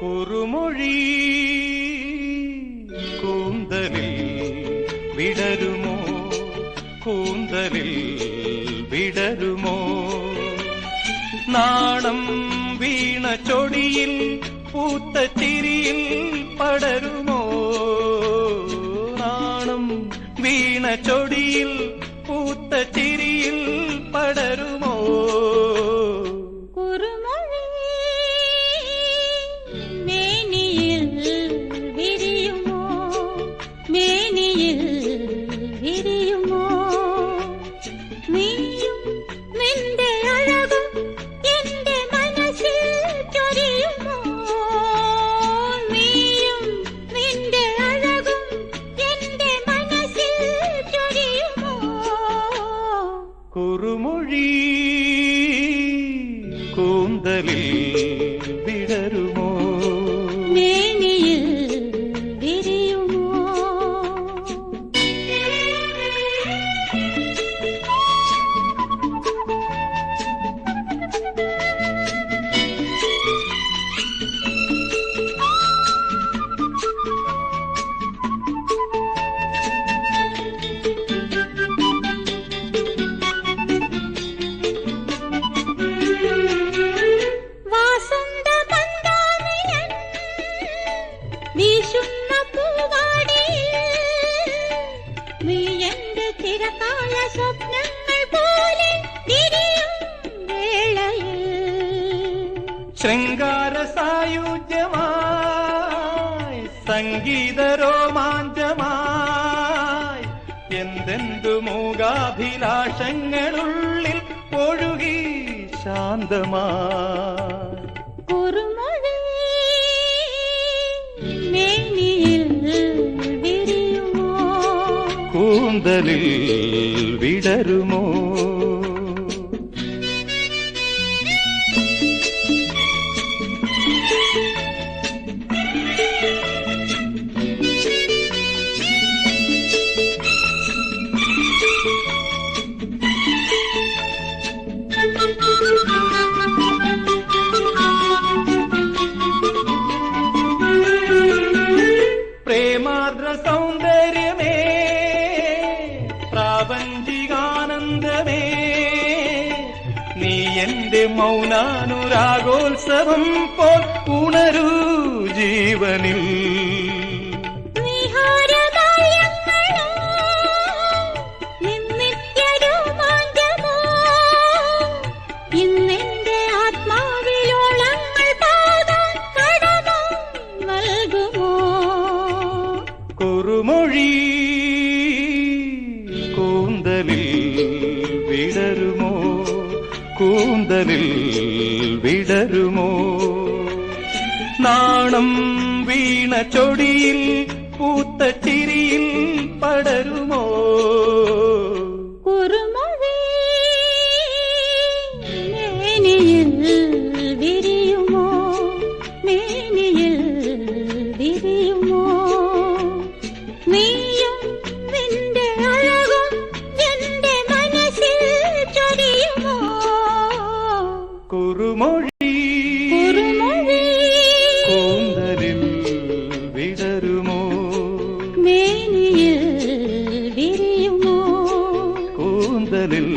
കുറുമൊഴി കൂന്തലിൽ വിടരുമോ, കൂന്തലിൽ വിടരുമോ, നാണം വീണ ചൊടിയിൽ പൂത്ത ചിരിയിൽ പടരുമോ, നാണം വീണ ചൊടിയിൽ പൂത്ത ചിരിയിൽ പടരുമോ. കുറുമൊഴി കൂന്തലിൽ വിടരുമോ, മേനിയിൽ വിരിയുമോ. വീശുന്ന പൂവാടിയിൽ നീ എന്റെ ചിരകാല സ്വപ്നങ്ങൾ പോലെ വിരിയും വേളയിൽ ശൃംഗാര സായുജ്യമായി സംഗീത രോമാഞ്ചമായി എന്തെന്തു മൂകാഭിലാഷങ്ങളുള്ളിൽ ഒഴുകി ശാന്തമായി. കുറുമൊഴി മേനിയിൽ വിരിയുമോ, കൂന്തലിൽ വിടരുമോ. പ്രേമാർദ്ര സൗന്ദര്യമേ, പ്രാപഞ്ചികാനന്ദമേ, നീ എന്റെ മൗനാനുരാഗോത്സവം പോൽ ഉണരൂ ജീവനിൽ. ഇന്നെന്റെ ആത്മാവിലോളങ്ങൾ പാടാൻ കടമ നൽകുമോ. കുറുമൊഴി കൂന്തലിൽ വിടരുമോ, കൂന്തലിൽ വിടരുമോ, നാണം വീണ ചൊടിയിൽ പൂത്ത ചിരിയിൽ പടരുമോ. കുറുമൊഴി മേനിയിൽ വിരിയുമോ, മേനിയിൽ വിരിയുമോ, നീയും നിന്റെ അഴകും എന്റെ മനസ്സിൽ ചൊരിയുമോ. കുറുമൊഴി കൂന്തലിൽ വിടരുമോ, മേനിയിൽ വിരിയുമോ, കൂന്തലിൽ